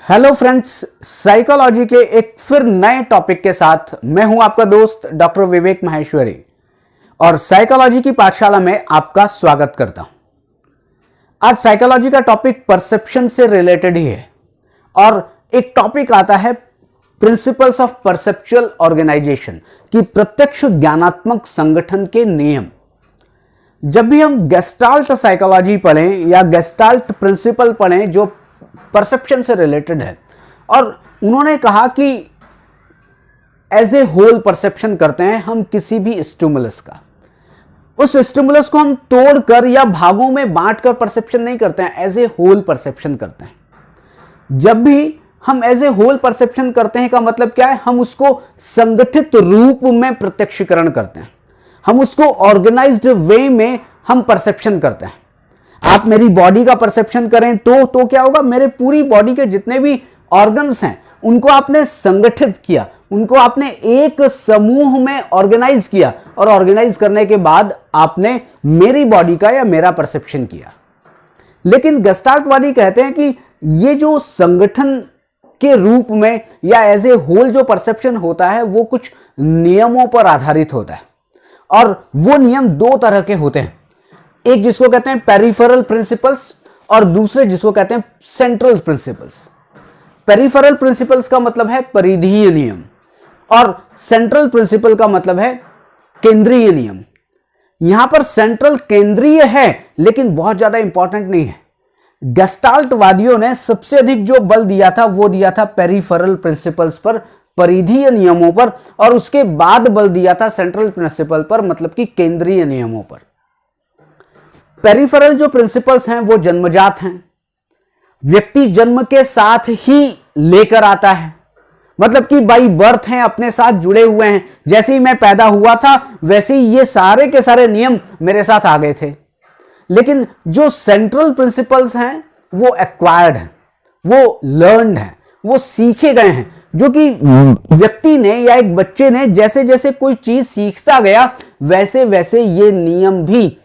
Hello friends, psychology के एक फिर नए टॉपिक के साथ मैं हूं आपका दोस्त डॉक्टर विवेक माहेश्वरी और साइकोलॉजी की पाठशाला में आपका स्वागत करता हूं। आज साइकोलॉजी का टॉपिक परसेप्शन से रिलेटेड ही है और एक टॉपिक आता है प्रिंसिपल्स ऑफ परसेप्चुअल ऑर्गेनाइजेशन की प्रत्यक्ष ज्ञानात्मक संगठन के नियम। जब भी हम गेस्टाल्ट साइकोलॉजी पढ़ें या गेस्टाल्ट प्रिंसिपल पढ़ें जो परसेप्शन से रिलेटेड है, और उन्होंने कहा कि एज ए होल परसेप्शन करते हैं हम किसी भी स्टिमुलस का। उस स्टिमुलस को हम तोड़कर या भागों में बांटकर परसेप्शन नहीं करते हैं, एज ए होल परसेप्शन करते हैं। जब भी हम एज ए होल परसेप्शन करते हैं का मतलब क्या है, हम उसको संगठित रूप में प्रत्यक्षीकरण करते हैं, हम उसको ऑर्गेनाइज्ड वे में हम परसेप्शन करते हैं। आप मेरी बॉडी का परसेप्शन करें तो क्या होगा, मेरे पूरी बॉडी के जितने भी ऑर्गन्स हैं उनको आपने संगठित किया, उनको आपने एक समूह में ऑर्गेनाइज किया और ऑर्गेनाइज करने के बाद आपने मेरी बॉडी का या मेरा परसेप्शन किया। लेकिन गेस्टाल्टवादी कहते हैं कि ये जो संगठन के रूप में या एज ए होल जो परसेप्शन होता है वो कुछ नियमों पर आधारित होता है, और वो नियम दो तरह के होते हैं। एक जिसको कहते हैं पेरिफेरल प्रिंसिपल्स और दूसरे जिसको कहते हैं सेंट्रल प्रिंसिपल्स। पेरिफेरल प्रिंसिपल्स का मतलब है परिधीय नियम और सेंट्रल प्रिंसिपल का मतलब है केंद्रीय नियम। यहां पर सेंट्रल केंद्रीय है लेकिन बहुत ज्यादा इंपॉर्टेंट नहीं है। गेस्टाल्टवादियों ने सबसे अधिक जो बल दिया था वो दिया था पेरिफेरल प्रिंसिपल्स पर, परिधीय नियमों पर, और उसके बाद बल दिया था सेंट्रल प्रिंसिपल पर, मतलब कि केंद्रीय नियमों पर। पेरिफेरल जो प्रिंसिपल्स हैं वो जन्मजात हैं, व्यक्ति जन्म के साथ ही लेकर आता है, मतलब कि बाई बर्थ हैं, अपने साथ जुड़े हुए हैं। जैसे ही मैं पैदा हुआ था वैसे ही ये सारे के सारे नियम मेरे साथ आ गए थे। लेकिन जो सेंट्रल प्रिंसिपल्स हैं वो एक्वायर्ड हैं, वो लर्नड हैं, वो सीखे गए हैं, जो कि व्यक्ति ने या एक बच्चे ने जैसे जैसे कोई चीज सीखता गया वैसे वैसे ये नियम भी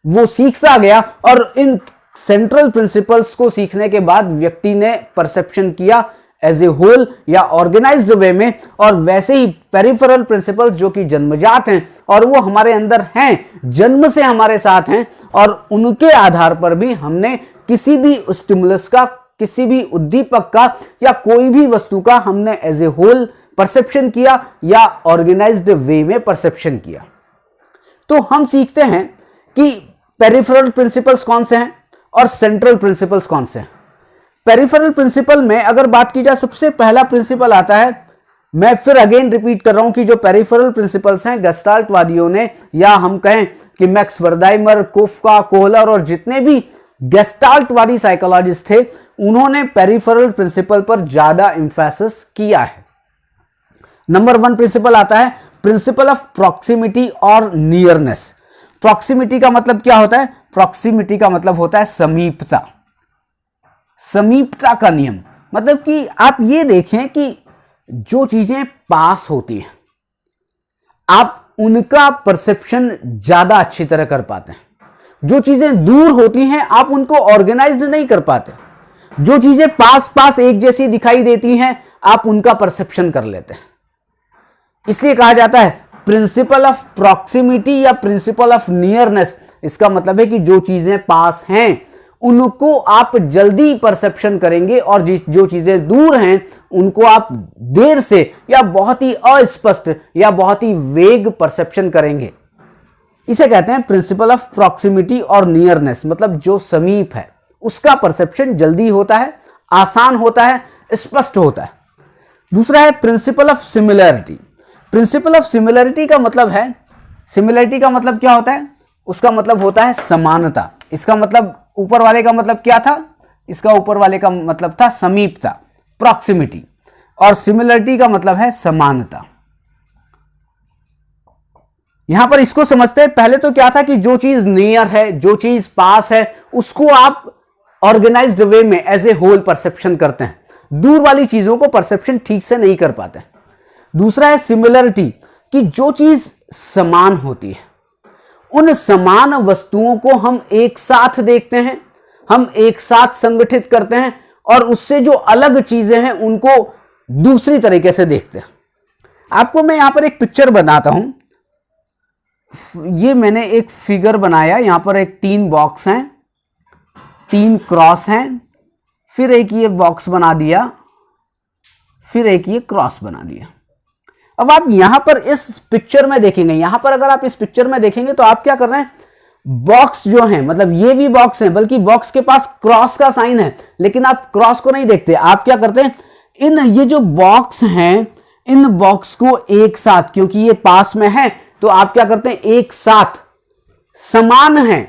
वो सीखता गया, और इन सेंट्रल प्रिंसिपल्स को सीखने के बाद व्यक्ति ने परसेप्शन किया एज ए होल या ऑर्गेनाइज्ड वे में। और वैसे ही पेरिफेरल प्रिंसिपल्स जो कि जन्मजात हैं और वो हमारे अंदर हैं, जन्म से हमारे साथ हैं, और उनके आधार पर भी हमने किसी भी स्टिमुलस का, किसी भी उद्दीपक का या कोई भी वस्तु का हमने एज ए होल परसेप्शन किया या ऑर्गेनाइज्ड वे में परसेप्शन किया। तो हम सीखते हैं कि पेरिफेरल प्रिंसिपल्स कौन से हैं और सेंट्रल प्रिंसिपल्स कौन से हैं। पेरिफेरल प्रिंसिपल में अगर बात की जाए, सबसे पहला प्रिंसिपल आता है, मैं फिर अगेन रिपीट कर रहा हूं कि जो पेरिफेरल प्रिंसिपल्स हैं गेस्टाल्टवादियों ने, या हम कहें कि मैक्स वर्दाइमर, कोफका, कोहलर और जितने भी गेस्टाल्टवादी साइकोलॉजिस्ट थे, उन्होंने पेरिफेरल प्रिंसिपल पर ज्यादा इंफेसिस किया है। नंबर 1 प्रिंसिपल आता है प्रिंसिपल ऑफ प्रॉक्सिमिटी और नियरनेस। प्रॉक्सिमिटी का मतलब क्या होता है? प्रॉक्सिमिटी का मतलब होता है समीपता, समीपता का नियम। मतलब कि आप ये देखें कि जो चीजें पास होती हैं आप उनका परसेप्शन ज्यादा अच्छी तरह कर पाते हैं। जो चीजें दूर होती हैं आप उनको ऑर्गेनाइज्ड नहीं कर पाते। जो चीजें पास पास एक जैसी दिखाई देती हैं आप उनका परसेप्शन कर लेते हैं। इसलिए कहा जाता है प्रिंसिपल ऑफ प्रॉक्सिमिटी या प्रिंसिपल ऑफ नियरनेस। इसका मतलब है कि जो चीजें पास हैं उनको आप जल्दी परसेप्शन करेंगे, और जो चीजें दूर हैं उनको आप देर से या बहुत ही अस्पष्ट या बहुत ही वेग परसेप्शन करेंगे। इसे कहते हैं प्रिंसिपल ऑफ प्रॉक्सिमिटी और नियरनेस। मतलब जो समीप है उसका परसेप्शन जल्दी होता है, आसान होता है, स्पष्ट होता है। दूसरा है principle of similarity. Principle of similarity का मतलब है, सिमिलैरिटी का मतलब क्या होता है? उसका मतलब होता है समानता। इसका मतलब ऊपर वाले का मतलब क्या था? इसका ऊपर वाले का मतलब था समीपता, प्रॉक्सिमिटी, और सिमिलैरिटी का मतलब है समानता। यहां पर इसको समझते हैं। पहले तो क्या था कि जो चीज नियर है, जो चीज पास है, उसको आप ऑर्गेनाइज्ड वे में एज ए होल परसेप्शन करते हैं। दूर वाली चीजों को परसेप्शन ठीक से नहीं कर पाते। दूसरा है सिमिलरिटी, कि जो चीज समान होती है उन समान वस्तुओं को हम एक साथ देखते हैं, हम एक साथ संगठित करते हैं, और उससे जो अलग चीजें हैं उनको दूसरी तरीके से देखते हैं। आपको मैं यहां पर एक पिक्चर बनाता हूं। ये मैंने एक फिगर बनाया, यहां पर एक 3 बॉक्स हैं, 3 क्रॉस हैं, फिर एक ये बॉक्स बना दिया, फिर एक ये क्रॉस बना दिया। अब आप यहां पर इस पिक्चर में देखेंगे, यहां पर अगर आप इस पिक्चर में देखेंगे तो आप क्या कर रहे हैं, बॉक्स जो है, मतलब ये भी बॉक्स है, बल्कि बॉक्स के पास क्रॉस का साइन है, लेकिन आप क्रॉस को नहीं देखते। आप क्या करते हैं, इन ये जो बॉक्स हैं, इन बॉक्स को एक साथ, क्योंकि ये पास में है, तो आप क्या करते हैं, एक साथ समान हैं,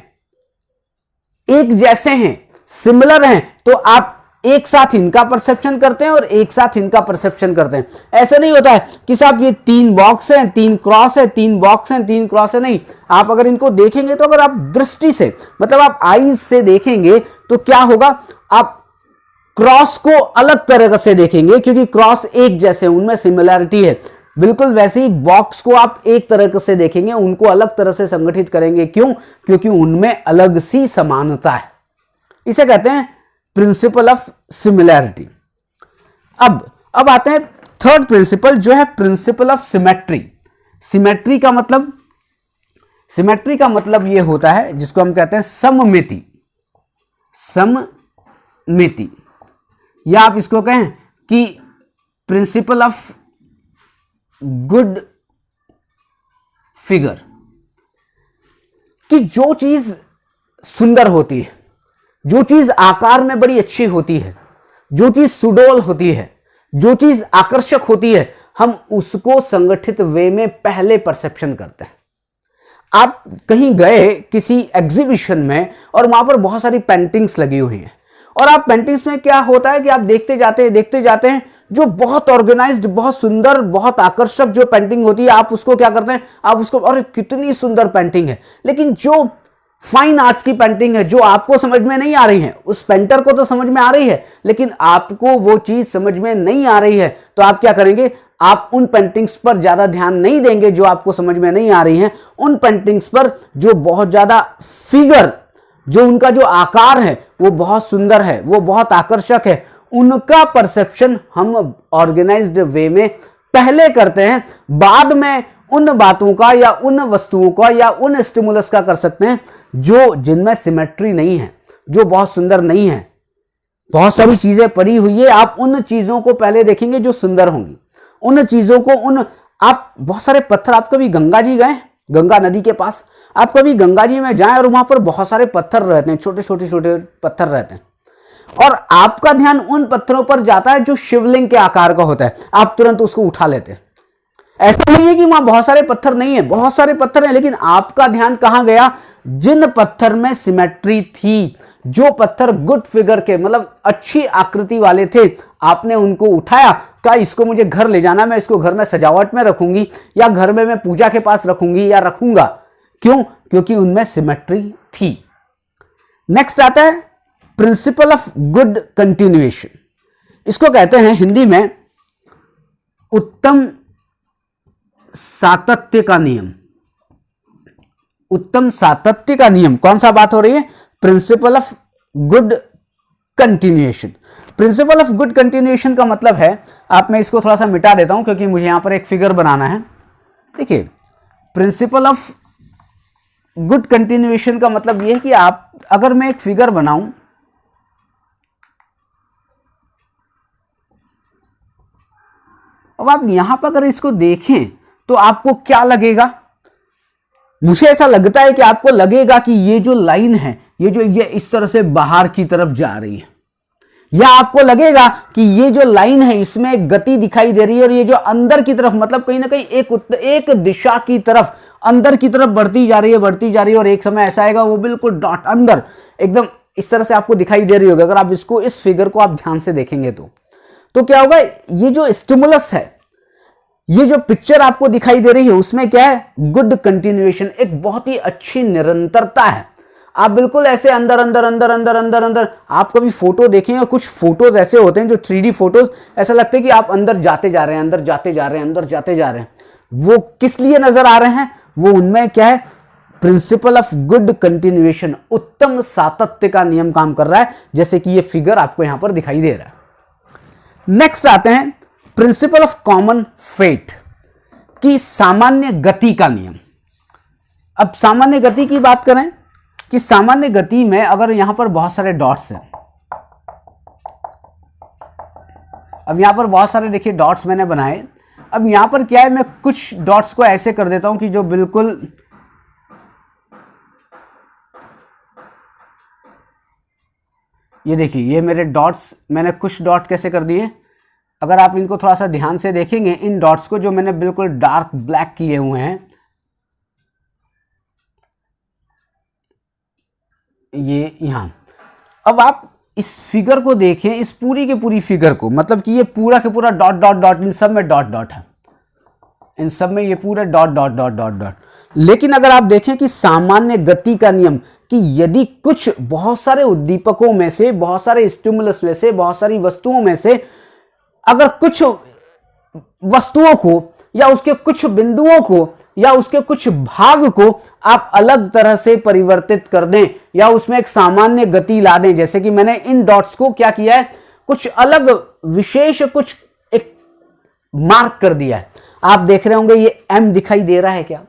एक जैसे हैं, सिमिलर हैं, तो आप एक साथ इनका परसेप्शन करते हैं और एक साथ इनका परसेप्शन करते हैं। ऐसा नहीं होता है कि साहब ये 3 बॉक्स हैं, 3 क्रॉस है, 3 बॉक्स हैं, 3 क्रॉस है, नहीं। आप अगर इनको देखेंगे तो अगर आप दृष्टि से, मतलब आप आईज से देखेंगे तो क्या होगा, आप क्रॉस को अलग तरह से देखेंगे, क्योंकि क्रॉस एक जैसे, उनमें सिमिलैरिटी है। बिल्कुल वैसे ही बॉक्स को आप एक तरह से देखेंगे, उनको अलग तरह से संगठित करेंगे। क्यों? क्योंकि उनमें अलग सी समानता है। इसे कहते हैं प्रिंसिपल ऑफ सिमिलैरिटी। अब आते हैं थर्ड प्रिंसिपल, जो है प्रिंसिपल ऑफ सिमेट्री। सिमेट्री का मतलब यह होता है जिसको हम कहते हैं सममिति। सममिति, या आप इसको कहें कि प्रिंसिपल ऑफ गुड फिगर, कि जो चीज सुंदर होती है, जो चीज आकार में बड़ी अच्छी होती है, जो चीज सुडोल होती है, जो चीज आकर्षक होती है, हम उसको संगठित वे में पहले परसेप्शन करते हैं। आप कहीं गए किसी एग्जीबिशन में और वहां पर बहुत सारी पेंटिंग्स लगी हुई हैं, और आप पेंटिंग्स में क्या होता है कि आप देखते जाते हैं, जो बहुत ऑर्गेनाइज्ड, बहुत सुंदर, बहुत आकर्षक जो पेंटिंग होती है, आप उसको क्या करते हैं, आप उसको, अरे कितनी सुंदर पेंटिंग है। लेकिन जो फाइन आर्ट्स की पेंटिंग है, जो आपको समझ में नहीं आ रही है, उस पेंटर को तो समझ में आ रही है, लेकिन आपको वो चीज समझ में नहीं आ रही है, तो आप क्या करेंगे, आप उन पेंटिंग्स पर ज्यादा ध्यान नहीं देंगे जो आपको समझ में नहीं आ रही हैं। उन पेंटिंग्स पर जो बहुत ज्यादा फिगर, जो उनका जो आकार है वो बहुत सुंदर है, वो बहुत आकर्षक है, उनका परसेप्शन हम ऑर्गेनाइज्ड वे में पहले करते हैं। बाद में उन बातों का या उन वस्तुओं का या उन स्टिमुलस का कर सकते हैं जो जिनमें सिमेट्री नहीं है, जो बहुत सुंदर नहीं है। बहुत सारी चीजें पड़ी हुई है, आप उन चीजों को पहले देखेंगे जो सुंदर होंगी, उन चीजों को, आप बहुत सारे पत्थर, आप कभी गंगा जी गए, गंगा नदी के पास, आप कभी गंगा जी में जाएं और वहां पर बहुत सारे पत्थर रहते हैं, छोटे छोटे पत्थर रहते हैं, और आपका ध्यान उन पत्थरों पर जाता है जो शिवलिंग के आकार का होता है, आप तुरंत उसको उठा लेते हैं। ऐसा नहीं है कि वहां बहुत सारे पत्थर नहीं है, बहुत सारे पत्थर हैं, लेकिन आपका ध्यान कहां गया, जिन पत्थर में सिमेट्री थी, जो पत्थर गुड फिगर के, मतलब अच्छी आकृति वाले थे, आपने उनको उठाया, क्या इसको मुझे घर ले जाना, मैं इसको घर में सजावट में रखूंगी, या घर में मैं पूजा के पास रखूंगी या रखूंगा। क्यों? क्योंकि उनमें सिमेट्री थी। नेक्स्ट आता है प्रिंसिपल ऑफ गुड कंटिन्यूएशन। इसको कहते हैं हिंदी में उत्तम सातत्य का नियम। उत्तम सातत्य का नियम, कौन सा बात हो रही है, principle of good continuation. Principle of good continuation का मतलब है, मैं इसको थोड़ा सा मिटा देता हूं क्योंकि मुझे यहां पर एक फिगर बनाना है। देखिए, प्रिंसिपल ऑफ गुड कंटिन्यूएशन का मतलब यह है कि आप, अगर मैं एक फिगर बनाऊं, अब आप यहां पर अगर इसको देखें तो आपको क्या लगेगा, मुझे ऐसा लगता है कि आपको लगेगा कि ये जो लाइन है, ये इस तरह से बाहर की तरफ जा रही है, या आपको लगेगा कि ये जो लाइन है इसमें एक गति दिखाई दे रही है, और ये जो अंदर की तरफ, मतलब कहीं ना कहीं एक दिशा की तरफ, अंदर की तरफ बढ़ती जा रही है, और एक समय ऐसा आएगा वो बिल्कुल डॉट अंदर एकदम इस तरह से आपको दिखाई दे रही होगी। अगर आप इसको, इस फिगर को आप ध्यान से देखेंगे तो क्या होगा, ये जो स्टिमुलस है, ये जो पिक्चर आपको दिखाई दे रही है, उसमें क्या है, गुड कंटिन्यूएशन, एक बहुत ही अच्छी निरंतरता है। आप बिल्कुल ऐसे अंदर अंदर अंदर अंदर अंदर अंदर, आप कभी फोटो देखेंगे, कुछ फोटोज ऐसे होते हैं जो 3D फोटोज, ऐसा लगता है कि आप अंदर जाते जा रहे हैं, अंदर जाते जा रहे हैं, अंदर जाते जा रहे हैं। वो किस लिए नजर आ रहे हैं, वो उनमें क्या है, प्रिंसिपल ऑफ गुड कंटिन्यूएशन, उत्तम सातत्य का नियम काम कर रहा है, जैसे कि ये फिगर आपको यहां पर दिखाई दे रहा है। नेक्स्ट आते हैं प्रिंसिपल ऑफ कॉमन फेट की सामान्य गति का नियम। अब सामान्य गति की बात करें कि सामान्य गति में अगर यहां पर बहुत सारे डॉट्स हैं, अब यहां पर बहुत सारे देखिए डॉट्स मैंने बनाए। अब यहां पर क्या है, मैं कुछ डॉट्स को ऐसे कर देता हूं कि जो बिल्कुल ये देखिए, ये मेरे डॉट्स, मैंने कुछ डॉट कैसे कर दिए, अगर आप इनको थोड़ा सा ध्यान से देखेंगे, इन डॉट्स को जो मैंने बिल्कुल डार्क ब्लैक किए हुए हैं, ये यहां। अब आप इस फिगर को देखें, इस पूरी के पूरी फिगर को, मतलब कि ये पूरा के पूरा डॉट डॉट डॉट, इन सब में डॉट डॉट है, इन सब में ये पूरे dot dot dot dot dot. लेकिन अगर आप देखें कि सामान्य गति का नियम, कि यदि कुछ बहुत सारे उद्दीपकों में से, बहुत सारे स्टिमुलस में से, बहुत सारी वस्तुओं में से अगर कुछ वस्तुओं को या उसके कुछ बिंदुओं को या उसके कुछ भाग को आप अलग तरह से परिवर्तित कर दें या उसमें एक सामान्य गति ला दें, जैसे कि मैंने इन डॉट्स को क्या किया है, कुछ अलग विशेष कुछ एक मार्क कर दिया है। आप देख रहे होंगे ये M दिखाई दे रहा है क्या,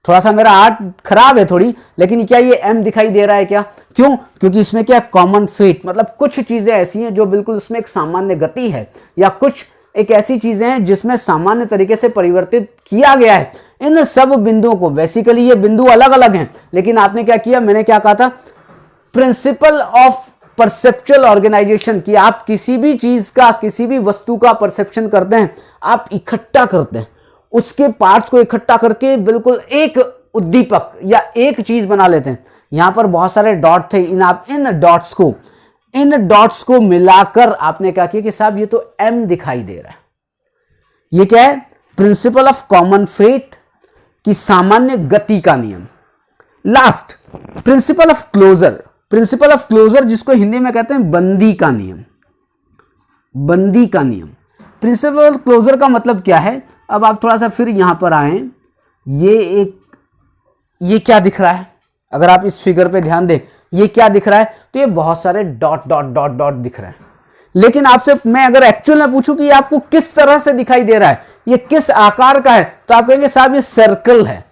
थोड़ा सा मेरा आर्ट खराब है थोड़ी, लेकिन क्या ये M दिखाई दे रहा है क्या, क्यों, क्योंकि इसमें क्या कॉमन फेट, मतलब कुछ चीजें ऐसी हैं जो बिल्कुल उसमें एक सामान्य गति है, या कुछ एक ऐसी चीजें हैं जिसमें सामान्य तरीके से परिवर्तित किया गया है। इन सब बिंदुओं को, बेसिकली ये बिंदु अलग अलग हैं, लेकिन आपने क्या किया, मैंने क्या कहा था, प्रिंसिपल ऑफ परसेप्चुअल ऑर्गेनाइजेशन, कि आप किसी भी चीज का, किसी भी वस्तु का परसेप्शन करते हैं, आप इकट्ठा करते हैं, उसके पार्ट्स को इकट्ठा करके बिल्कुल एक उद्दीपक या एक चीज बना लेते हैं। यहां पर बहुत सारे डॉट थे, इन डॉट्स को मिलाकर आपने क्या किया कि साहब ये तो M दिखाई दे रहा है। ये क्या है, प्रिंसिपल ऑफ कॉमन फेट की सामान्य गति का नियम। Last, principle of closure, principle of closure जिसको हिंदी में कहते हैं बंदी का नियम, बंदी का नियम। प्रिंसिपल ऑफ क्लोजर का मतलब क्या है, अब आप थोड़ा सा फिर यहां पर आए, ये क्या दिख रहा है, अगर आप इस फिगर पे ध्यान दें, ये क्या दिख रहा है, तो ये बहुत सारे डॉट डॉट डॉट डॉट दिख रहे हैं। लेकिन आपसे मैं अगर एक्चुअल में पूछूं कि ये आपको किस तरह से दिखाई दे रहा है, ये किस आकार का है, तो आप कहेंगे साहब ये सर्कल है।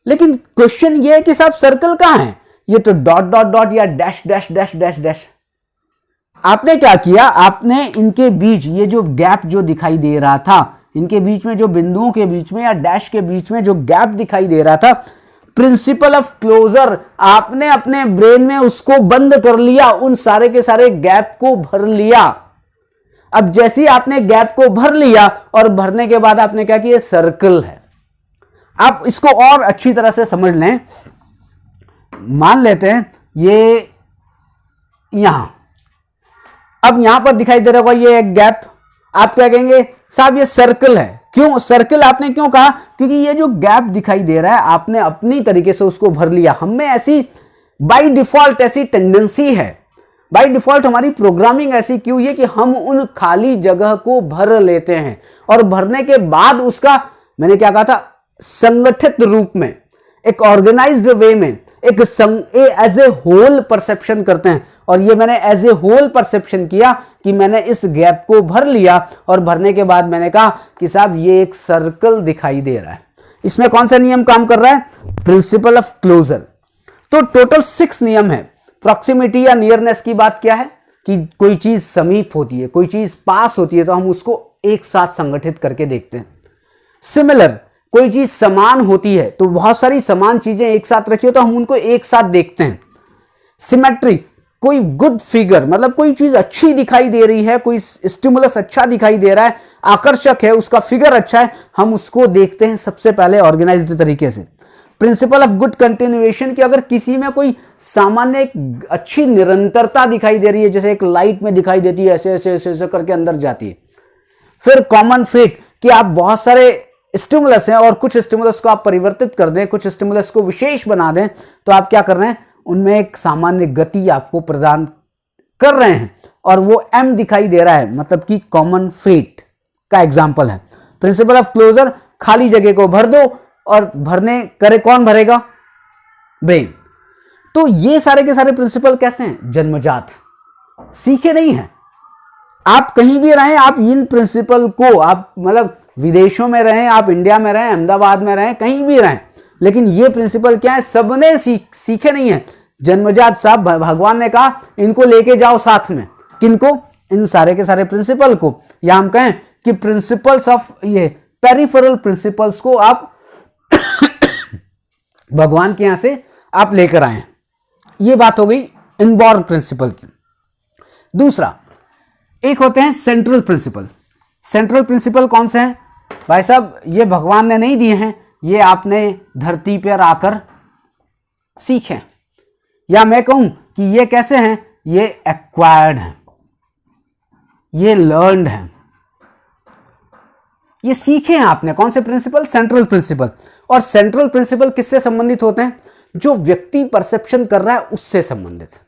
लेकिन क्वेश्चन ये है कि साहब सर्कल कहां है, ये तो डॉट डॉट डॉट या dash dash dash dash dash. आपने क्या किया, आपने इनके बीच ये जो गैप जो दिखाई दे रहा था, इनके बीच में जो बिंदुओं के बीच में या डैश के बीच में जो गैप दिखाई दे रहा था, प्रिंसिपल ऑफ क्लोजर, आपने अपने ब्रेन में उसको बंद कर लिया, उन सारे के सारे गैप को भर लिया। अब जैसे ही आपने गैप को भर लिया और भरने के बाद आपने क्या किया, सर्कल है। आप इसको और अच्छी तरह से समझ लें, मान लेते हैं ये यहां, अब यहां पर दिखाई दे रहा होगा ये एक गैप, आप क्या कहेंगे साहब ये सर्कल है। क्यों सर्कल आपने क्यों कहा, क्योंकि ये जो गैप दिखाई दे रहा है आपने अपनी तरीके से उसको भर लिया। हमें ऐसी बाय डिफॉल्ट ऐसी टेंडेंसी है, बाय डिफॉल्ट हमारी प्रोग्रामिंग ऐसी क्यों है कि हम उन खाली जगह को भर लेते हैं और भरने के बाद उसका, मैंने क्या कहा था, संगठित रूप में, एक ऑर्गेनाइज्ड वे में, एक एज ए होल परसेप्शन करते हैं। और ये मैंने एज ए होल परसेप्शन किया कि मैंने इस गैप को भर लिया और भरने के बाद मैंने कहा कि साहब ये एक सर्कल दिखाई दे रहा है। इसमें कौन सा नियम काम कर रहा है, प्रिंसिपल ऑफ क्लोजर। तो टोटल 6 नियम है। प्रॉक्सिमिटी या नियरनेस की बात क्या है कि कोई चीज समीप होती है, कोई चीज पास होती है तो हम उसको एक साथ संगठित करके देखते हैं। सिमिलर, कोई चीज समान होती है तो बहुत सारी समान चीजें एक साथ रखी हो तो हम उनको एक साथ देखते हैं। सिमेट्री, कोई गुड फिगर, मतलब कोई चीज अच्छी दिखाई दे रही है, कोई स्टिमुलस अच्छा दिखाई दे रहा है, आकर्षक है, उसका फिगर अच्छा है, हम उसको देखते हैं सबसे पहले ऑर्गेनाइज्ड तरीके से। प्रिंसिपल ऑफ गुड कंटिन्यूएशन, कि अगर किसी में कोई सामान्य एक अच्छी निरंतरता दिखाई दे रही है, जैसे एक लाइट में दिखाई देती है, ऐसे ऐसे ऐसे ऐसे करके अंदर जाती है। फिर कॉमन फेट, कि आप बहुत सारे स्टिमुलस हैं और कुछ स्टिमुलस को आप परिवर्तित कर दें, कुछ स्टिमुलस को विशेष बना दें, तो आप क्या कर रहे हैं, उनमें एक सामान्य गति आपको प्रदान कर रहे हैं और वो M दिखाई दे रहा है, मतलब कि कॉमन फेट का एग्जाम्पल है। प्रिंसिपल ऑफ क्लोजर, खाली जगह को भर दो, और भरने करे कौन भरेगा? ब्रेन। तो ये सारे के सारे प्रिंसिपल कैसे हैं? जन्मजात, सीखे नहीं हैं। आप कहीं भी रहें, आप इन प्रिंसिपल को, आप मतलब विदेशों में रहें, आप इंडिया में रहें, अहमदाबाद में रहें, कहीं भी रहें, लेकिन ये प्रिंसिपल क्या है? सबने सीखे नहीं है, जन्मजात। साहब भगवान ने कहा इनको लेके जाओ साथ में। किनको? इन सारे के सारे प्रिंसिपल को, या हम कहें कि प्रिंसिपल्स ऑफ ये पेरिफेरल प्रिंसिपल्स को आप भगवान के यहां से आप लेकर आए। ये बात हो गई इनबॉर्न प्रिंसिपल की। दूसरा, एक होते हैं सेंट्रल प्रिंसिपल। सेंट्रल प्रिंसिपल कौन से हैं? भाई साहब ये भगवान ने नहीं दिए हैं, ये आपने धरती पर आकर सीखे, या मैं कहूं कि ये कैसे हैं? ये एक्वायर्ड हैं, ये लर्नड हैं, ये सीखे हैं आपने। कौन से प्रिंसिपल? Central principle. और सेंट्रल प्रिंसिपल किससे संबंधित होते हैं? जो व्यक्ति परसेप्शन कर रहा है उससे संबंधित।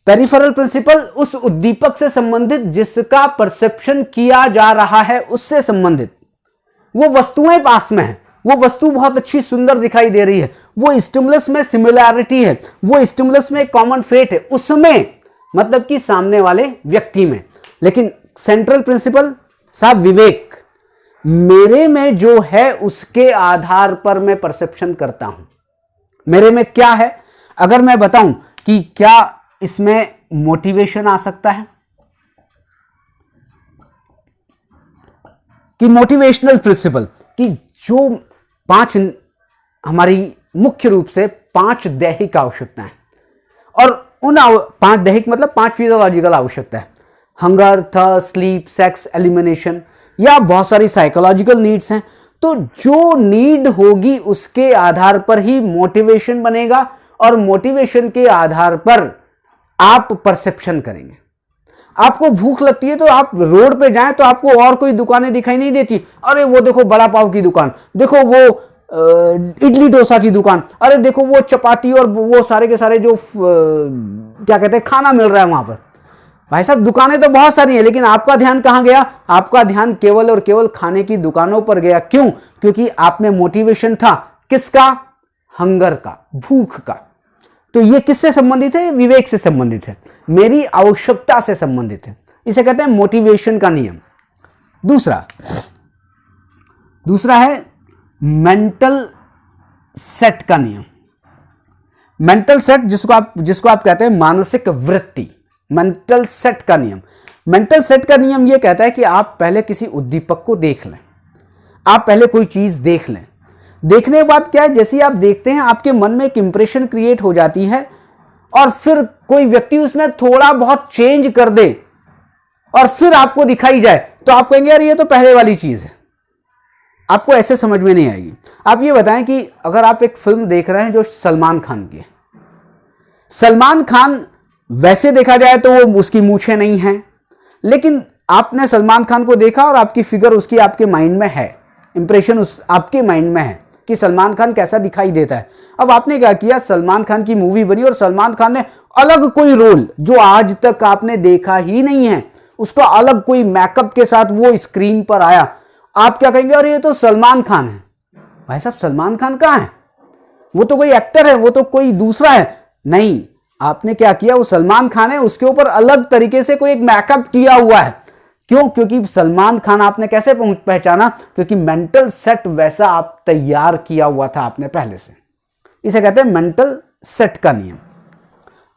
पेरिफेरल प्रिंसिपल उस उद्दीपक से संबंधित जिसका परसेप्शन किया जा रहा है उससे संबंधित। वो वस्तुएं पास में है, वो वस्तु बहुत अच्छी सुंदर दिखाई दे रही है, वो स्टिमुलस में सिमिलैरिटी है, वो स्टिमुलस में कॉमन फेट है, उसमें मतलब कि सामने वाले व्यक्ति में। लेकिन सेंट्रल प्रिंसिपल साहब विवेक, मेरे में जो है उसके आधार पर मैं परसेप्शन करता हूं। मेरे में क्या है? अगर मैं बताऊं कि क्या इसमें मोटिवेशन आ सकता है, कि मोटिवेशनल प्रिंसिपल, कि जो 5 हमारी मुख्य रूप से 5 दैहिक आवश्यकताएं, और उन 5 दैहिक मतलब 5 फिजियोलॉजिकल आवश्यकताएं, hunger, thirst, sleep, sex, elimination, या बहुत सारी साइकोलॉजिकल नीड्स हैं। तो जो नीड होगी उसके आधार पर ही मोटिवेशन बनेगा, और मोटिवेशन के आधार पर आप परसेप्शन करेंगे। आपको भूख लगती है तो आप रोड पे जाएं तो आपको और कोई दुकानें दिखाई नहीं देती। अरे वो देखो बड़ा पाव की दुकान, देखो वो इडली डोसा की दुकान, अरे देखो वो चपाती और वो सारे के सारे जो क्या कहते हैं खाना मिल रहा है वहां पर। भाई साहब दुकानें तो बहुत सारी हैं, लेकिन आपका ध्यान कहां गया? आपका ध्यान केवल और केवल खाने की दुकानों पर गया। क्यों? क्योंकि आप में मोटिवेशन था किसका? हंगर का, भूख का। तो ये किससे संबंधित है? विवेक से संबंधित है, मेरी आवश्यकता से संबंधित है। इसे कहते हैं मोटिवेशन का नियम। दूसरा है मेंटल सेट का नियम। मेंटल सेट जिसको आप कहते हैं मानसिक वृत्ति, मेंटल सेट का नियम। मेंटल सेट का नियम यह कहता है कि आप पहले किसी उद्दीपक को देख लें, आप पहले कोई चीज देख लें। देखने के बाद क्या है, जैसे आप देखते हैं आपके मन में एक इंप्रेशन क्रिएट हो जाती है, और फिर कोई व्यक्ति उसमें थोड़ा बहुत चेंज कर दे और फिर आपको दिखाई जाए तो आप कहेंगे यार ये तो पहले वाली चीज है। आपको ऐसे समझ में नहीं आएगी। आप ये बताएं कि अगर आप एक फिल्म देख रहे हैं जो सलमान खान की है, सलमान खान वैसे देखा जाए तो वो उसकी मूछें नहीं हैं, लेकिन आपने सलमान खान को देखा और आपकी फिगर उसकी आपके माइंड में है, इंप्रेशन उस आपके माइंड में है कि सलमान खान कैसा दिखाई देता है। अब आपने क्या किया, सलमान खान की मूवी बनी और सलमान खान ने अलग कोई रोल जो आज तक आपने देखा ही नहीं है, उसका अलग कोई मेकअप के साथ वो स्क्रीन पर आया। आप क्या कहेंगे, अरे ये तो सलमान खान है। भाई साहब सलमान खान कहां है? वो तो कोई एक्टर है, वो तो कोई दूसरा है। नहीं, आपने क्या किया, वो सलमान खान है, उसके ऊपर अलग तरीके से कोई एक मेकअप किया हुआ है। क्यों? क्योंकि सलमान खान आपने कैसे पहचाना? क्योंकि मेंटल सेट वैसा आप तैयार किया हुआ था आपने पहले से। इसे कहते हैं मेंटल सेट का नियम।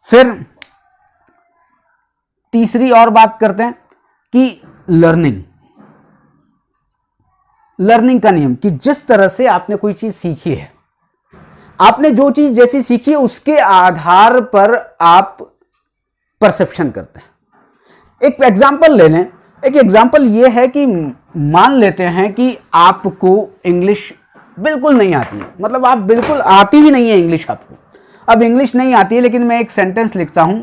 फिर तीसरी और बात करते हैं कि लर्निंग का नियम, कि जिस तरह से आपने कोई चीज सीखी है, आपने जो चीज जैसी सीखी है उसके आधार पर आप परसेप्शन करते हैं। एक एग्जांपल ले लें। एक एग्जांपल ये है कि मान लेते हैं कि आपको इंग्लिश बिल्कुल नहीं आती है, मतलब आप बिल्कुल आती ही नहीं है इंग्लिश आपको। अब इंग्लिश नहीं आती है, लेकिन मैं एक सेंटेंस लिखता हूं।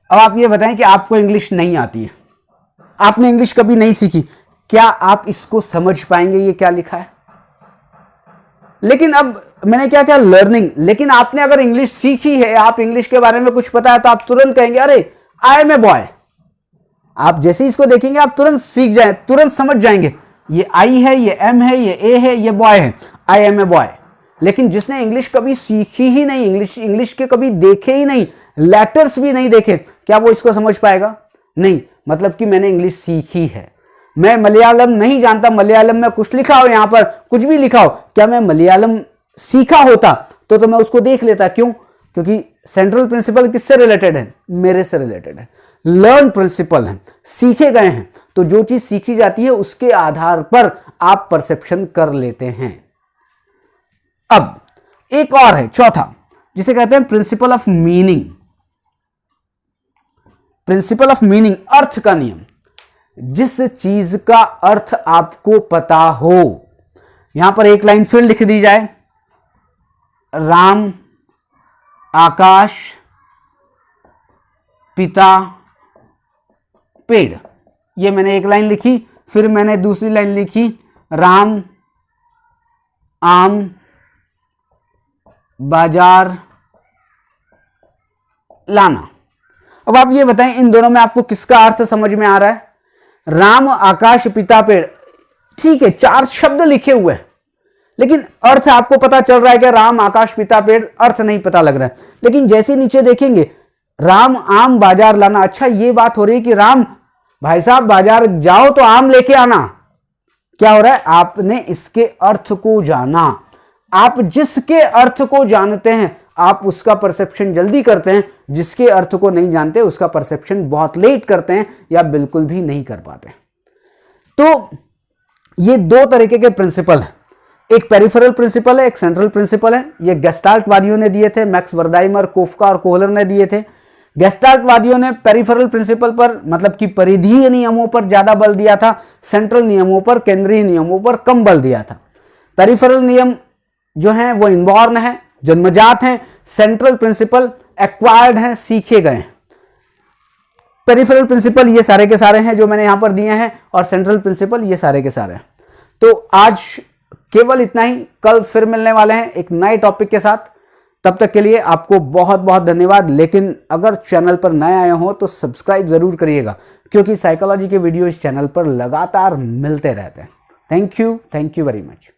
अब आप ये बताएं कि आपको इंग्लिश नहीं आती है, आपने इंग्लिश कभी नहीं सीखी, क्या आप इसको समझ पाएंगे ये क्या लिखा है? लेकिन अब मैंने क्या किया, लर्निंग। लेकिन आपने अगर इंग्लिश सीखी है, आप इंग्लिश के बारे में कुछ पता है, तो आप तुरंत कहेंगे अरे आई एम ए बॉय, आप जैसे ही इसको देखेंगे आप तुरंत सीख जाए, तुरंत समझ जाएंगे ये आई है, ये एम है, ये ए है, ये बॉय है, आई एम ए बॉय। लेकिन जिसने इंग्लिश कभी सीखी ही नहीं, इंग्लिश के कभी देखे ही नहीं, लेटर्स भी नहीं देखे, क्या वो इसको समझ पाएगा? नहीं। मतलब कि मैंने इंग्लिश सीखी है, मैं मलयालम नहीं जानता, मलयालम में कुछ लिखा हो, यहां पर कुछ भी लिखा हो, क्या मैं मलयालम सीखा होता तो मैं उसको देख लेता? क्यों? क्योंकि सेंट्रल प्रिंसिपल किससे रिलेटेड है? मेरे से रिलेटेड है, लर्न प्रिंसिपल है, सीखे गए हैं। तो जो चीज सीखी जाती है उसके आधार पर आप परसेप्शन कर लेते हैं। अब एक और है चौथा, जिसे कहते हैं principle of meaning. Principle of meaning, अर्थ का नियम। जिस चीज का अर्थ आपको पता हो, यहां पर एक लाइन फिर लिख दी जाए, राम आकाश पिता पेड़, ये मैंने एक लाइन लिखी, फिर मैंने दूसरी लाइन लिखी, राम आम बाजार लाना। अब आप ये बताएं इन दोनों में आपको किसका अर्थ समझ में आ रहा है? राम आकाश पिता पेड़, ठीक है, 4 शब्द लिखे हुए हैं, लेकिन अर्थ आपको पता चल रहा है कि राम आकाश पिता पेड़, अर्थ नहीं पता लग रहा है। लेकिन जैसे नीचे देखेंगे, राम आम बाजार लाना, अच्छा ये बात हो रही है कि राम भाई साहब बाजार जाओ तो आम लेके आना। क्या हो रहा है? आपने इसके अर्थ को जाना। आप जिसके अर्थ को जानते हैं आप उसका परसेप्शन जल्दी करते हैं, जिसके अर्थ को नहीं जानते उसका परसेप्शन बहुत लेट करते हैं या बिल्कुल भी नहीं कर पाते। तो ये 2 तरीके के प्रिंसिपल हैं, एक पेरिफेरल प्रिंसिपल है, एक सेंट्रल प्रिंसिपल है। ये गेस्टाल्ट वादियों ने दिए थे, मैक्स वर्दाइमर, कोफका और कोहलर ने दिए थे। गेस्टाल्ट वादियों ने पेरिफेरल प्रिंसिपल पर, मतलब कि परिधीय नियमों पर ज्यादा बल दिया था, सेंट्रल नियमों पर, केंद्रीय नियमों पर कम बल दिया था। पेरिफेरल नियम जो हैं वो इनबॉर्न है, जन्मजात हैं। सेंट्रल प्रिंसिपल एक्वायर्ड हैं, सीखे गए हैं। पेरिफेरल प्रिंसिपल ये सारे के सारे हैं जो मैंने यहां पर दिए हैं, और सेंट्रल प्रिंसिपल ये सारे के सारे हैं। तो आज केवल इतना ही, कल फिर मिलने वाले हैं एक नए टॉपिक के साथ। तब तक के लिए आपको बहुत बहुत धन्यवाद। लेकिन अगर चैनल पर नए आए हो तो सब्सक्राइब जरूर करिएगा, क्योंकि साइकोलॉजी के वीडियो इस चैनल पर लगातार मिलते रहते हैं। Thank you very much.